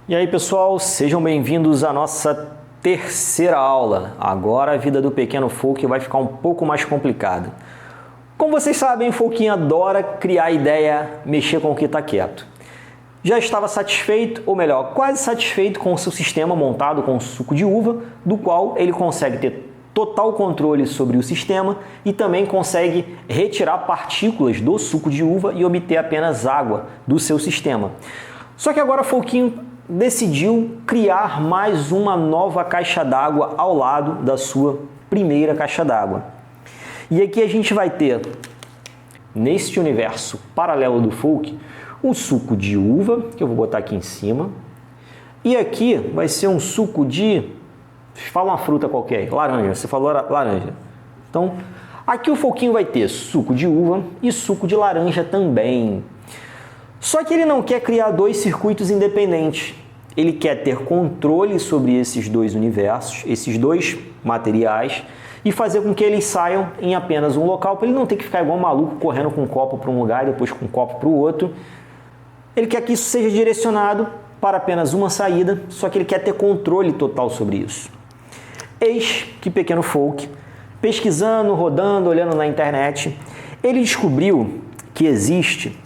E aí, pessoal, sejam bem-vindos à nossa terceira aula. Agora a vida do pequeno Folk vai ficar um pouco mais complicada. Como vocês sabem, o Folkinho adora criar ideia, mexer com o que está quieto. Já estava satisfeito, ou melhor, quase satisfeito com o seu sistema montado com suco de uva, do qual ele consegue ter total controle sobre o sistema e também consegue retirar partículas do suco de uva e obter apenas água do seu sistema. Só que agora o Folkinho decidiu criar mais uma nova caixa d'água ao lado da sua primeira caixa d'água. E aqui a gente vai ter, neste universo paralelo do Folk, o suco de uva, que eu vou botar aqui em cima, e aqui vai ser um suco de... Fala uma fruta qualquer, laranja, você falou laranja. Então, aqui o Folkinho vai ter suco de uva e suco de laranja também. Só que ele não quer criar dois circuitos independentes. Ele quer ter controle sobre esses dois universos, esses dois materiais, e fazer com que eles saiam em apenas um local, para ele não ter que ficar igual um maluco correndo com um copo para um lugar e depois com um copo para o outro. Ele quer que isso seja direcionado para apenas uma saída, só que ele quer ter controle total sobre isso. Eis que pequeno Folk, pesquisando, rodando, olhando na internet, ele descobriu que existe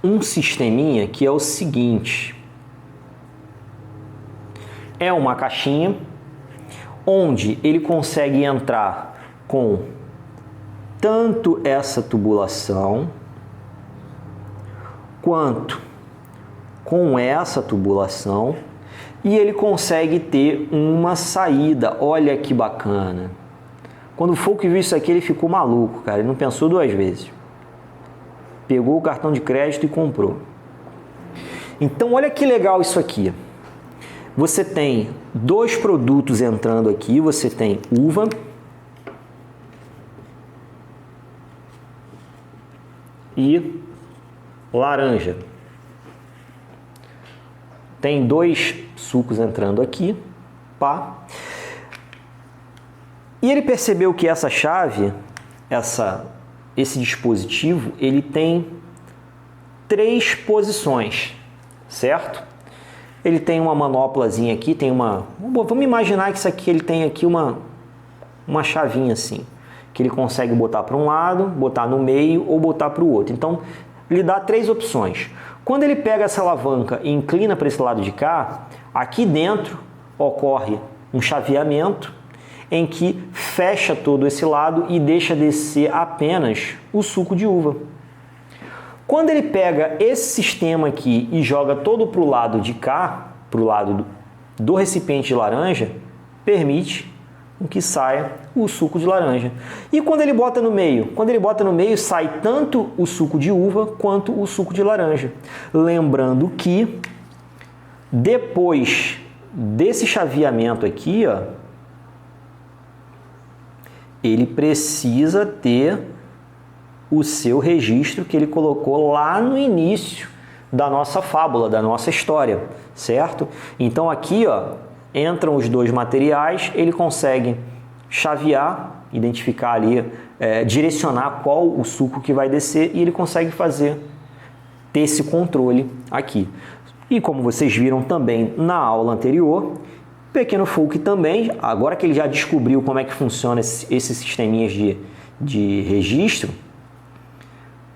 um sisteminha que é o seguinte: é uma caixinha onde ele consegue entrar com tanto essa tubulação quanto com essa tubulação e ele consegue ter uma saída. Olha que bacana! Quando o Folk viu isso aqui, ele ficou maluco, cara, ele não pensou duas vezes. Pegou o cartão de crédito e comprou. Então, olha que legal isso aqui. Você tem dois produtos entrando aqui. Você tem uva e laranja. Tem dois sucos entrando aqui. Pá. E ele percebeu que essa chave, esse dispositivo, ele tem três posições, certo? Ele tem uma manopulazinha aqui, tem uma... Vamos imaginar que isso aqui, ele tem aqui uma chavinha assim, que ele consegue botar para um lado, botar no meio ou botar para o outro. Então, ele dá três opções. Quando ele pega essa alavanca e inclina para esse lado de cá, aqui dentro ocorre um chaveamento em que fecha todo esse lado e deixa descer apenas o suco de uva. Quando ele pega esse sistema aqui e joga todo para o lado de cá, para o lado do recipiente de laranja, permite que saia o suco de laranja. E quando ele bota no meio? Quando ele bota no meio, sai tanto o suco de uva quanto o suco de laranja. Lembrando que depois desse chaveamento aqui, ó, ele precisa ter o seu registro que ele colocou lá no início da nossa fábula, da nossa história, certo? Então aqui, ó, entram os dois materiais, ele consegue chavear, identificar ali, direcionar qual o suco que vai descer e ele consegue ter esse controle aqui. E como vocês viram também na aula anterior, pequeno Folk também, agora que ele já descobriu como é que funciona esses sisteminhas de registro,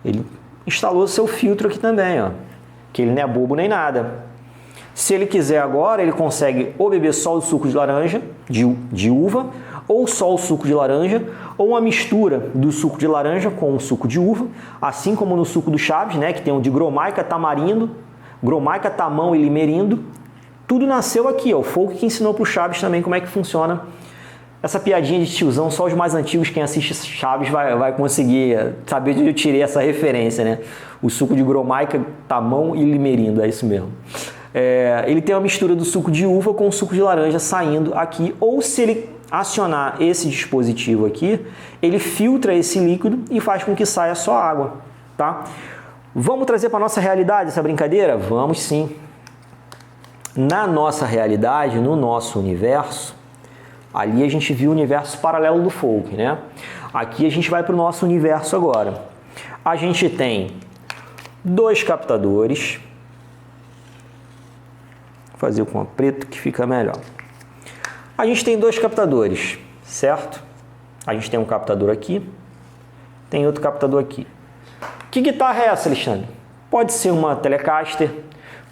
ele instalou seu filtro aqui também, ó, que ele não é bobo nem nada. Se ele quiser agora, ele consegue ou beber só o suco de laranja, de uva, ou só o suco de laranja, ou uma mistura do suco de laranja com o suco de uva, assim como no suco do Chaves, né, que tem um de gromaica, tamarindo, gromaica, tamão e limerindo. Tudo nasceu aqui, ó, o Folk que ensinou para o Chaves também como é que funciona essa piadinha de tiozão. Só os mais antigos, quem assiste Chaves, vai conseguir saber de onde eu tirei essa referência, né? O suco de gromaica, tamão e limerindo, é isso mesmo. Ele tem uma mistura do suco de uva com o suco de laranja saindo aqui, ou se ele acionar esse dispositivo aqui, ele filtra esse líquido e faz com que saia só água, tá? Vamos trazer para a nossa realidade essa brincadeira? Vamos sim. Na nossa realidade, no nosso universo, ali a gente viu o universo paralelo do Folk, né? Aqui a gente vai para o nosso universo agora. A gente tem dois captadores, fazer com a preta que fica melhor. A gente tem dois captadores, certo? A gente tem um captador aqui, tem outro captador aqui. Que guitarra é essa, Alexandre? Pode ser uma Telecaster,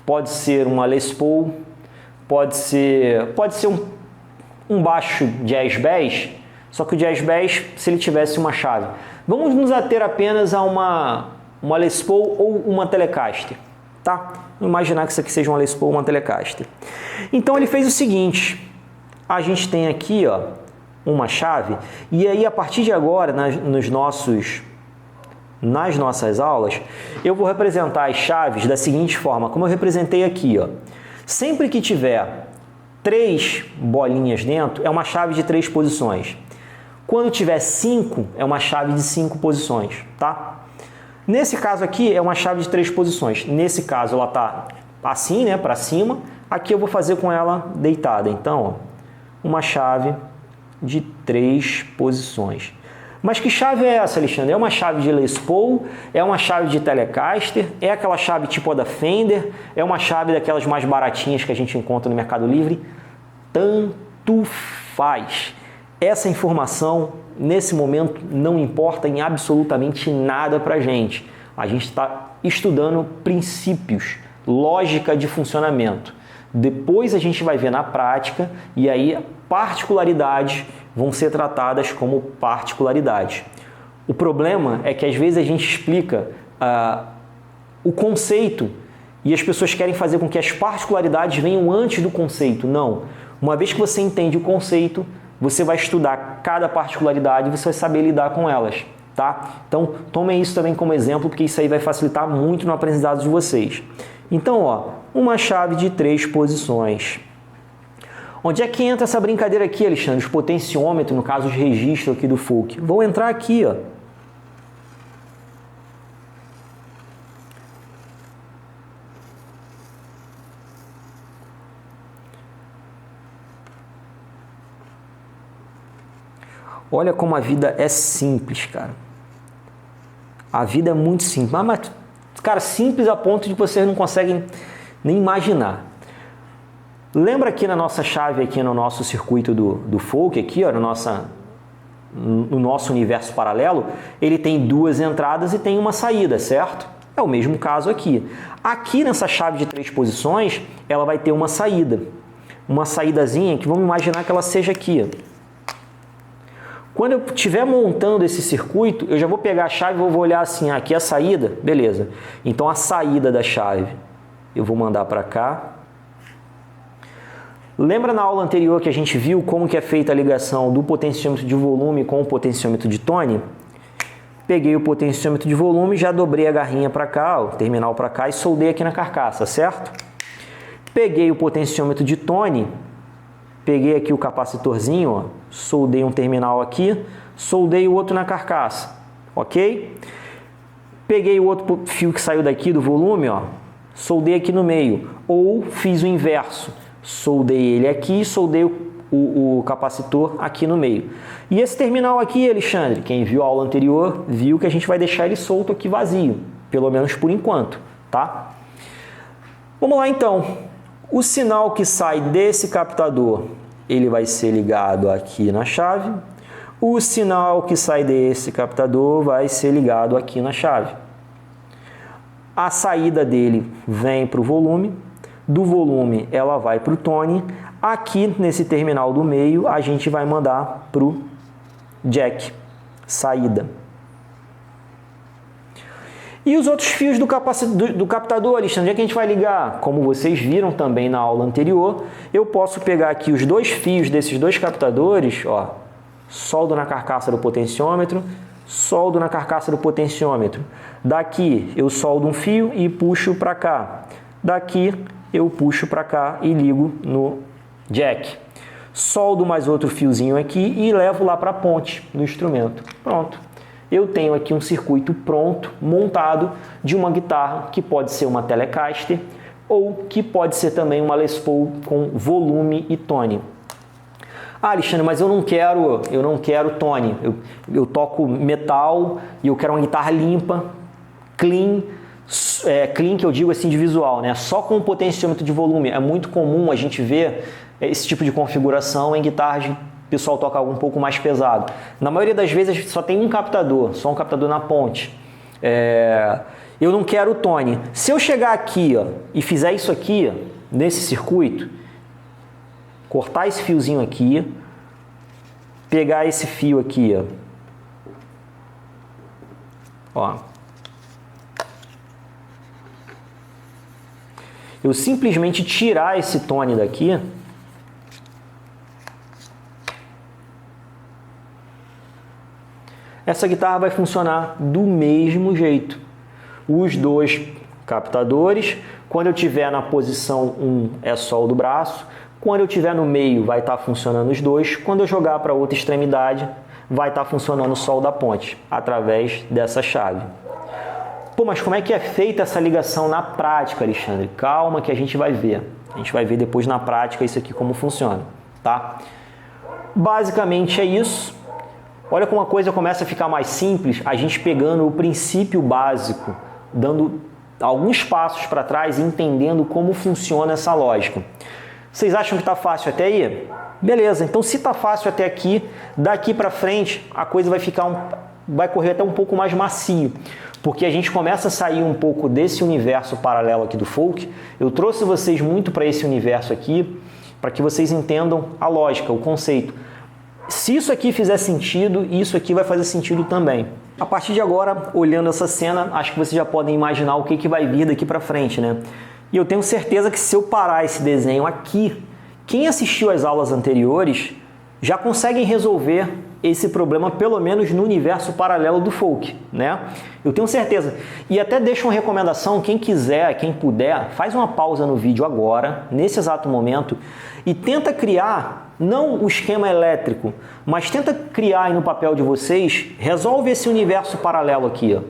pode ser uma Les Paul, pode ser um baixo Jazz Bass, só que o Jazz Bass, se ele tivesse uma chave. Vamos nos ater apenas a uma Les Paul ou uma Telecaster, tá? Vamos imaginar que isso aqui seja uma Les Paul ou uma Telecaster. Então ele fez o seguinte, a gente tem aqui, ó, uma chave, e aí a partir de agora, nas nossas aulas, eu vou representar as chaves da seguinte forma, como eu representei aqui, ó. Sempre que tiver 3 bolinhas dentro, é uma chave de 3 posições. Quando tiver 5, é uma chave de 5 posições, tá? Nesse caso aqui, é uma chave de 3 posições. Nesse caso, ela tá assim, né, para cima. Aqui eu vou fazer com ela deitada. Então, ó, uma chave de 3 posições. Mas que chave é essa, Alexandre? É uma chave de Les Paul? É uma chave de Telecaster? É aquela chave tipo a da Fender? É uma chave daquelas mais baratinhas que a gente encontra no Mercado Livre? Tanto faz. Essa informação, nesse momento, não importa em absolutamente nada para a gente. A gente está estudando princípios, lógica de funcionamento. Depois a gente vai ver na prática e aí particularidades vão ser tratadas como particularidades. O problema é que às vezes a gente explica o conceito e as pessoas querem fazer com que as particularidades venham antes do conceito. Não. Uma vez que você entende o conceito, você vai estudar cada particularidade e você vai saber lidar com elas, tá? Então, tomem isso também como exemplo, porque isso aí vai facilitar muito no aprendizado de vocês. Então, ó, uma chave de 3 posições. Onde é que entra essa brincadeira aqui, Alexandre? Os potenciômetros, no caso de registro aqui do folk. Vão entrar aqui, ó. Olha como a vida é simples, cara. A vida é muito simples. Mas, cara, simples a ponto de que vocês não conseguem nem imaginar. Lembra aqui na nossa chave, aqui no nosso circuito do folk, aqui, ó, no nosso universo paralelo, ele tem 2 entradas e tem uma saída, certo? É o mesmo caso aqui. Aqui nessa chave de 3 posições, ela vai ter uma saída. Uma saídazinha que vamos imaginar que ela seja aqui, ó. Quando eu estiver montando esse circuito, eu já vou pegar a chave e vou olhar assim, aqui a saída, beleza. Então a saída da chave eu vou mandar para cá. Lembra na aula anterior que a gente viu como que é feita a ligação do potenciômetro de volume com o potenciômetro de tone? Peguei o potenciômetro de volume, já dobrei a garrinha para cá, o terminal para cá e soldei aqui na carcaça, certo? Peguei o potenciômetro de tone, peguei aqui o capacitorzinho, ó, soldei um terminal aqui, soldei o outro na carcaça, ok? Peguei o outro fio que saiu daqui do volume, ó, soldei aqui no meio, ou fiz o inverso, soldei ele aqui e soldei o capacitor aqui no meio. E esse terminal aqui, Alexandre, quem viu a aula anterior, viu que a gente vai deixar ele solto aqui vazio, pelo menos por enquanto, tá? Vamos lá então. O sinal que sai desse captador, ele vai ser ligado aqui na chave. O sinal que sai desse captador vai ser ligado aqui na chave. A saída dele vem para o volume. Do volume, ela vai para o tone. Aqui, nesse terminal do meio, a gente vai mandar para o jack, saída. E os outros fios do captador, Alexandre, onde é que a gente vai ligar? Como vocês viram também na aula anterior, eu posso pegar aqui os 2 fios desses 2 captadores, ó, soldo na carcaça do potenciômetro, soldo na carcaça do potenciômetro. Daqui eu soldo um fio e puxo para cá. Daqui eu puxo para cá e ligo no jack. Soldo mais outro fiozinho aqui e levo lá para a ponte do instrumento. Pronto. Eu tenho aqui um circuito pronto, montado, de uma guitarra que pode ser uma Telecaster ou que pode ser também uma Les Paul com volume e tone. Ah, Alexandre, mas eu não quero tone. Eu toco metal e eu quero uma guitarra limpa, clean, clean, que eu digo assim de visual, né? Só com o potenciômetro de volume. É muito comum a gente ver esse tipo de configuração em guitarras de o pessoal toca algo um pouco mais pesado. Na maioria das vezes só tem um captador, só um captador na ponte. Eu não quero o tone. Se eu chegar aqui, ó, e fizer isso aqui, ó, nesse circuito, cortar esse fiozinho aqui, pegar esse fio aqui, ó, eu simplesmente tirar esse tone daqui, essa guitarra vai funcionar do mesmo jeito. Os dois captadores, quando eu estiver na posição 1 é só o do braço, quando eu estiver no meio vai estar funcionando os dois, quando eu jogar para outra extremidade vai estar funcionando só o da ponte, através dessa chave. Pô, mas como é que é feita essa ligação na prática, Alexandre? Calma que a gente vai ver. A gente vai ver depois na prática isso aqui como funciona, tá? Basicamente é isso. Olha como a coisa começa a ficar mais simples, a gente pegando o princípio básico, dando alguns passos para trás e entendendo como funciona essa lógica. Vocês acham que está fácil até aí? Beleza, então se está fácil até aqui, daqui para frente a coisa vai correr até um pouco mais macio, porque a gente começa a sair um pouco desse universo paralelo aqui do folk. Eu trouxe vocês muito para esse universo aqui, para que vocês entendam a lógica, o conceito. Se isso aqui fizer sentido, isso aqui vai fazer sentido também. A partir de agora, olhando essa cena, acho que vocês já podem imaginar o que vai vir daqui para frente, né? E eu tenho certeza que se eu parar esse desenho aqui, quem assistiu às aulas anteriores já consegue resolver esse problema, pelo menos no universo paralelo do folk, né? Eu tenho certeza. E até deixo uma recomendação, quem quiser, quem puder, faz uma pausa no vídeo agora, nesse exato momento, e tenta criar, não o esquema elétrico, mas tenta criar aí no papel de vocês, resolve esse universo paralelo aqui, ó.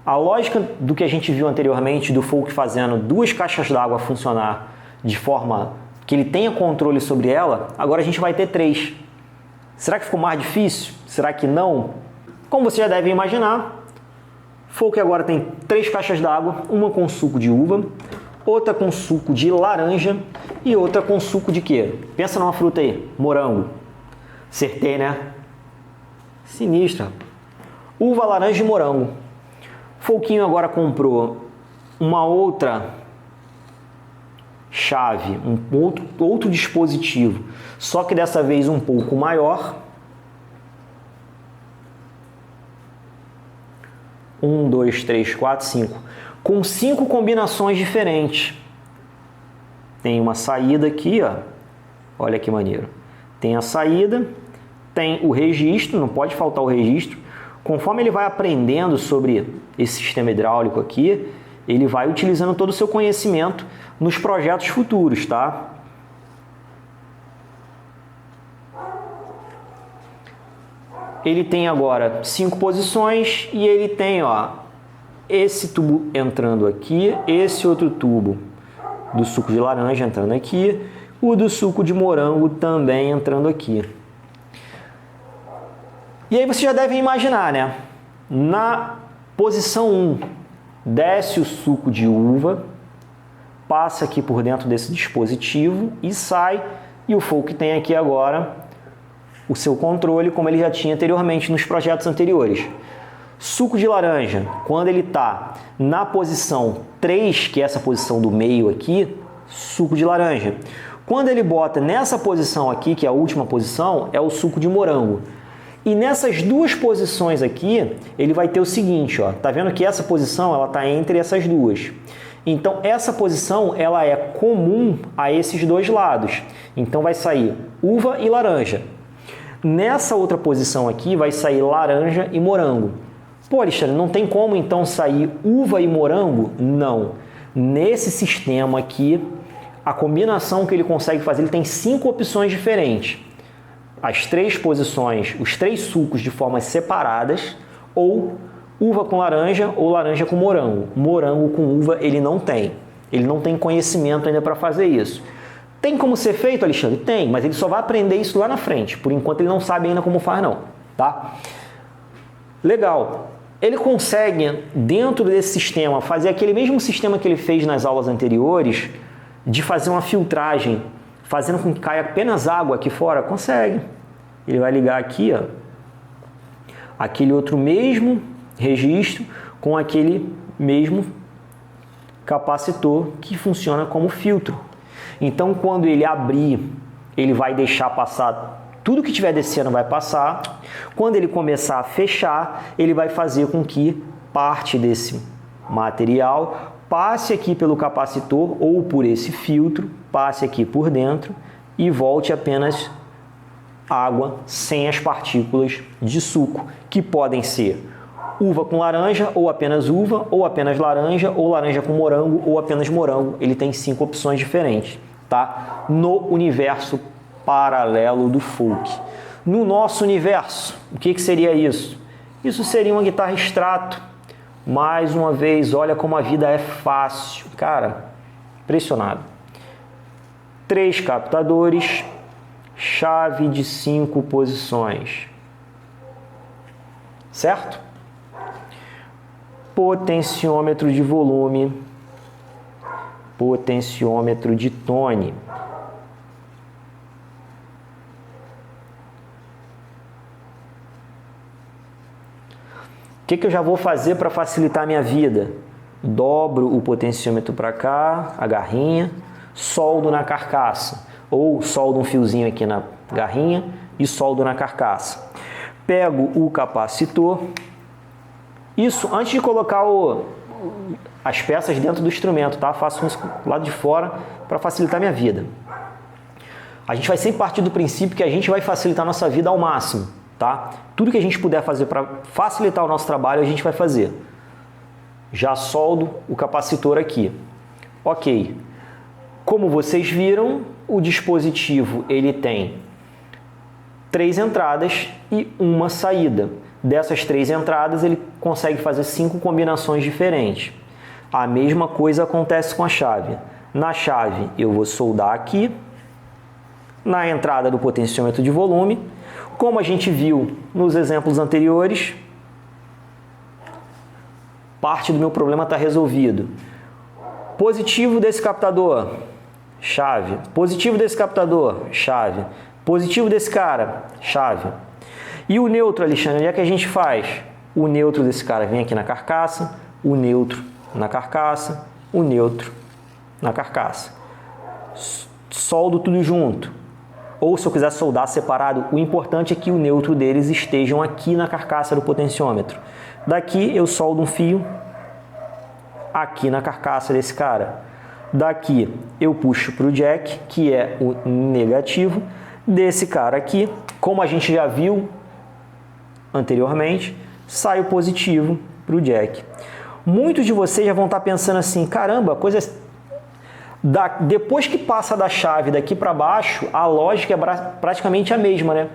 A lógica do que a gente viu anteriormente, do folk fazendo duas caixas d'água funcionar de forma que ele tenha controle sobre ela, agora a gente vai ter 3. Será que ficou mais difícil? Será que não? Como você já deve imaginar, folk agora tem 3 caixas d'água, uma com suco de uva, outra com suco de laranja e outra com suco de quê? Pensa numa fruta aí, morango. Acertei, né? Sinistra. Uva, laranja e morango. Folquinho agora comprou uma outra chave, um outro dispositivo, só que dessa vez um pouco maior. 1, 2, 3, 4, 5. Com 5 combinações diferentes. Tem uma saída aqui, ó. Olha que maneiro. Tem a saída, tem o registro, não pode faltar o registro. Conforme ele vai aprendendo sobre esse sistema hidráulico aqui, ele vai utilizando todo o seu conhecimento nos projetos futuros, tá? Ele tem agora 5 posições e ele tem, ó, esse tubo entrando aqui, esse outro tubo do suco de laranja entrando aqui, o do suco de morango também entrando aqui. E aí você já deve imaginar, né? Na posição 1, desce o suco de uva, passa aqui por dentro desse dispositivo e sai, e o folk tem aqui agora o seu controle, como ele já tinha anteriormente nos projetos anteriores. Suco de laranja, quando ele está na posição 3, que é essa posição do meio aqui, suco de laranja. Quando ele bota nessa posição aqui, que é a última posição, é o suco de morango. E nessas duas posições aqui, ele vai ter o seguinte, ó, tá vendo que essa posição ela está entre essas duas. Então essa posição ela é comum a esses dois lados. Então vai sair uva e laranja. Nessa outra posição aqui vai sair laranja e morango. Pô, Alexandre, não tem como então sair uva e morango? Não. Nesse sistema aqui, a combinação que ele consegue fazer, ele tem 5 opções diferentes. As 3 posições, os 3 sucos de formas separadas, ou uva com laranja ou laranja com morango. Morango com uva ele não tem. Ele não tem conhecimento ainda para fazer isso. Tem como ser feito, Alexandre? Tem, mas ele só vai aprender isso lá na frente. Por enquanto ele não sabe ainda como faz não, tá? Legal. ele consegue, dentro desse sistema, fazer aquele mesmo sistema que ele fez nas aulas anteriores, de fazer uma filtragem, fazendo com que caia apenas água aqui fora? Consegue. Ele vai ligar aqui, ó, aquele outro mesmo registro com aquele mesmo capacitor que funciona como filtro. Então, quando ele abrir, ele vai deixar passar tudo que estiver descendo, vai passar. Quando ele começar a fechar, ele vai fazer com que parte desse material passe aqui pelo capacitor ou por esse filtro, passe aqui por dentro e volte apenas água sem as partículas de suco, que podem ser uva com laranja, ou apenas uva, ou apenas laranja, ou laranja com morango, ou apenas morango. Ele tem 5 opções diferentes, tá? No universo paralelo do folk. No nosso universo, o que seria isso? Isso seria uma guitarra extrato. Mais uma vez, olha como a vida é fácil. Cara, impressionado. 3 captadores, chave de 5 posições. Certo? Potenciômetro de volume, potenciômetro de tone. O que eu já vou fazer para facilitar a minha vida? Dobro o potenciômetro para cá, a garrinha, soldo na carcaça, ou soldo um fiozinho aqui na garrinha e soldo na carcaça. Pego o capacitor. Isso antes de colocar as peças dentro do instrumento, tá? Faço isso do lado de fora para facilitar minha vida. A gente vai sempre partir do princípio que a gente vai facilitar a nossa vida ao máximo, tá? Tudo que a gente puder fazer para facilitar o nosso trabalho, a gente vai fazer. Já soldo o capacitor aqui. Ok. Como vocês viram, o dispositivo ele tem 3 entradas e uma saída. Dessas 3 entradas, ele consegue fazer 5 combinações diferentes. A mesma coisa acontece com a chave. Na chave, eu vou soldar aqui, na entrada do potenciômetro de volume. Como a gente viu nos exemplos anteriores, parte do meu problema está resolvido. Positivo desse captador, chave. Positivo desse captador, chave. Positivo desse cara, chave. E o neutro, Alexandre, onde é que a gente faz? O neutro desse cara vem aqui na carcaça, o neutro na carcaça, o neutro na carcaça. Soldo tudo junto. Ou se eu quiser soldar separado, o importante é que o neutro deles estejam aqui na carcaça do potenciômetro. Daqui eu soldo um fio aqui na carcaça desse cara. Daqui eu puxo para o jack, que é o negativo desse cara aqui. Como a gente já viu anteriormente, sai o positivo para o jack. Muitos de vocês já vão estar pensando assim, caramba, depois que passa da chave daqui para baixo, a lógica é praticamente a mesma, né?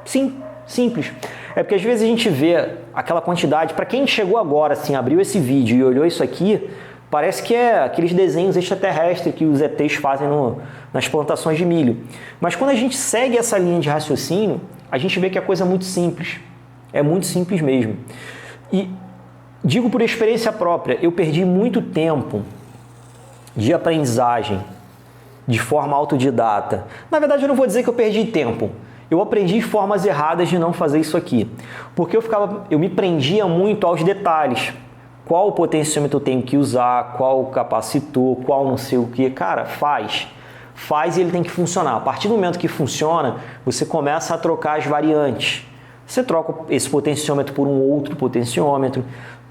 Sim, simples. É porque às vezes a gente vê aquela quantidade, para quem chegou agora, assim, abriu esse vídeo e olhou isso aqui, parece que é aqueles desenhos extraterrestres que os ETs fazem nas plantações de milho. Mas quando a gente segue essa linha de raciocínio, a gente vê que a coisa é muito simples. É muito simples mesmo. E digo por experiência própria, eu perdi muito tempo de aprendizagem de forma autodidata. Na verdade, eu não vou dizer que eu perdi tempo. Eu aprendi formas erradas de não fazer isso aqui. Porque eu me prendia muito aos detalhes. Qual potenciômetro eu tenho que usar, qual capacitor, qual não sei o que. Cara, faz e ele tem que funcionar. A partir do momento que funciona, você começa a trocar as variantes. Você troca esse potenciômetro por um outro potenciômetro,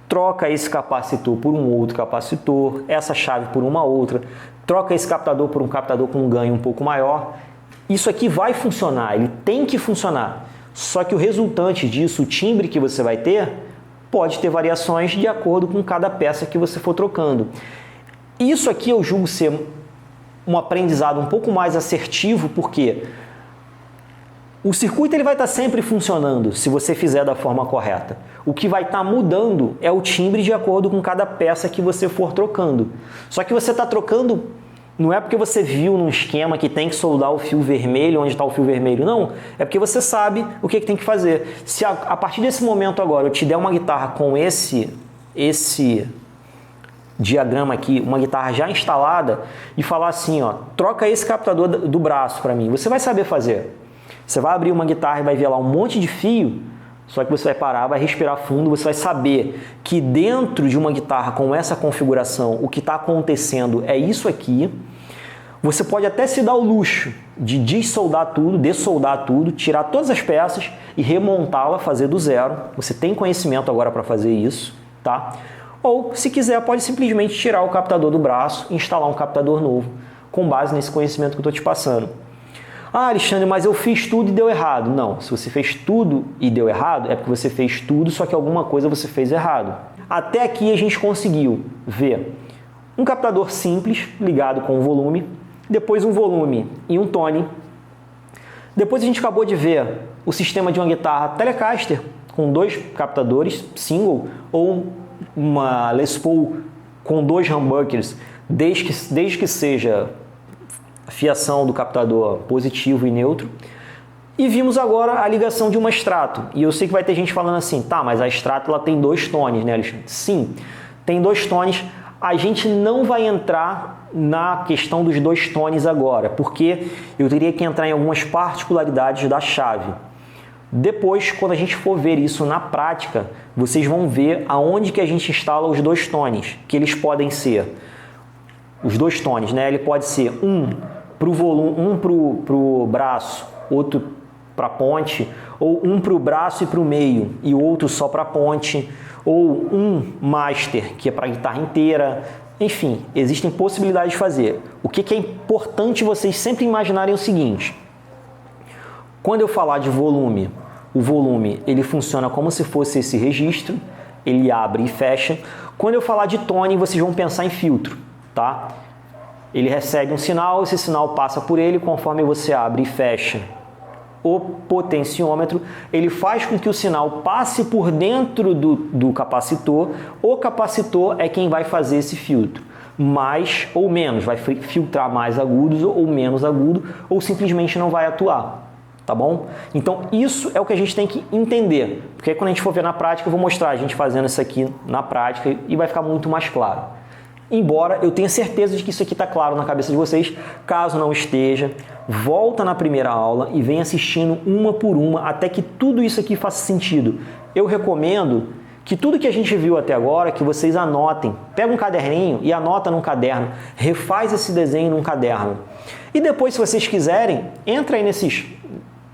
troca esse capacitor por um outro capacitor, essa chave por uma outra, troca esse captador por um captador com um ganho um pouco maior. Isso aqui vai funcionar, ele tem que funcionar. Só que o resultante disso, o timbre que você vai ter, pode ter variações de acordo com cada peça que você for trocando. Isso aqui eu julgo ser um aprendizado um pouco mais assertivo, porque o circuito ele vai estar sempre funcionando se você fizer da forma correta. O que vai estar mudando é o timbre de acordo com cada peça que você for trocando. Só que você está trocando Não é porque você viu num esquema que tem que soldar o fio vermelho, onde está o fio vermelho, não. É porque você sabe o que tem que fazer. Se a partir desse momento agora eu te der uma guitarra com esse diagrama aqui, uma guitarra já instalada, e falar assim, ó, troca esse captador do braço para mim, você vai saber fazer. Você vai abrir uma guitarra e vai ver lá um monte de fio, só que você vai parar, vai respirar fundo, você vai saber que dentro de uma guitarra com essa configuração, o que está acontecendo é isso aqui. Você pode até se dar o luxo de dessoldar tudo, tirar todas as peças e remontá-la, fazer do zero. Você tem conhecimento agora para fazer isso, tá? Ou, se quiser, pode simplesmente tirar o captador do braço e instalar um captador novo, com base nesse conhecimento que eu estou te passando. Ah, Alexandre, mas eu fiz tudo e deu errado. Não, se você fez tudo e deu errado, é porque você fez tudo, só que alguma coisa você fez errado. Até aqui a gente conseguiu ver um captador simples ligado com o volume, depois um volume e um tone. Depois a gente acabou de ver o sistema de uma guitarra Telecaster com 2 captadores, single, ou uma Les Paul com 2 humbuckers, desde que seja fiação do captador positivo e neutro. E vimos agora a ligação de uma Strato. E eu sei que vai ter gente falando assim, tá, mas a Strato ela tem 2 tones, né, Alexandre? Sim, tem 2 tones. A gente não vai entrar na questão dos 2 tones agora, porque eu teria que entrar em algumas particularidades da chave. Depois, quando a gente for ver isso na prática, vocês vão ver aonde que a gente instala os 2 tones, que eles podem ser os 2 tones, né? Ele pode ser um para o volume, um para o braço, outro para a ponte, ou um para o braço e para o meio e outro só para a ponte, ou um master que é para a guitarra inteira. Enfim, existem possibilidades de fazer. O que é importante vocês sempre imaginarem é o seguinte: quando eu falar de volume, o volume ele funciona como se fosse esse registro, ele abre e fecha. Quando eu falar de tone, vocês vão pensar em filtro, tá? Ele recebe um sinal, esse sinal passa por ele, conforme você abre e fecha o potenciômetro, ele faz com que o sinal passe por dentro do capacitor. O capacitor é quem vai fazer esse filtro, mais ou menos, vai filtrar mais agudos ou menos agudo, ou simplesmente não vai atuar. Tá bom? Então isso é o que a gente tem que entender, porque aí, quando a gente for ver na prática, eu vou mostrar a gente fazendo isso aqui na prática e vai ficar muito mais claro. Embora eu tenha certeza de que isso aqui está claro na cabeça de vocês, caso não esteja, volta na primeira aula e vem assistindo uma por uma até que tudo isso aqui faça sentido. Eu recomendo que tudo que a gente viu até agora, que vocês anotem, pega um caderninho e anota num caderno, refaz esse desenho num caderno. E depois, se vocês quiserem, entra aí nesses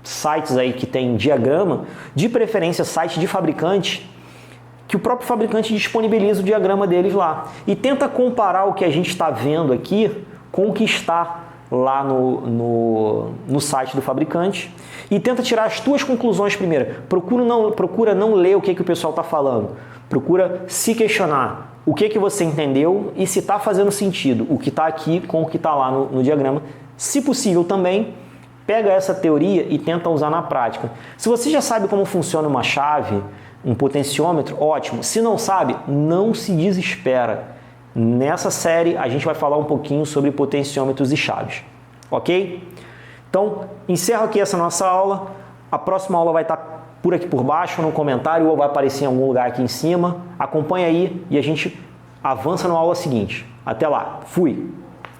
sites aí que tem diagrama, de preferência site de fabricante, que o próprio fabricante disponibiliza o diagrama deles lá. E tenta comparar o que a gente está vendo aqui com o que está lá no site do fabricante e tenta tirar as tuas conclusões primeiro. Procura não ler o que o pessoal está falando. Procura se questionar o que você entendeu e se está fazendo sentido o que está aqui com o que está lá no diagrama. Se possível também, pega essa teoria e tenta usar na prática. Se você já sabe como funciona uma chave, um potenciômetro, ótimo. Se não sabe, não se desespera. Nessa série, a gente vai falar um pouquinho sobre potenciômetros e chaves. Ok? Então, encerro aqui essa nossa aula. A próxima aula vai estar por aqui por baixo, no comentário, ou vai aparecer em algum lugar aqui em cima. Acompanha aí e a gente avança na aula seguinte. Até lá. Fui!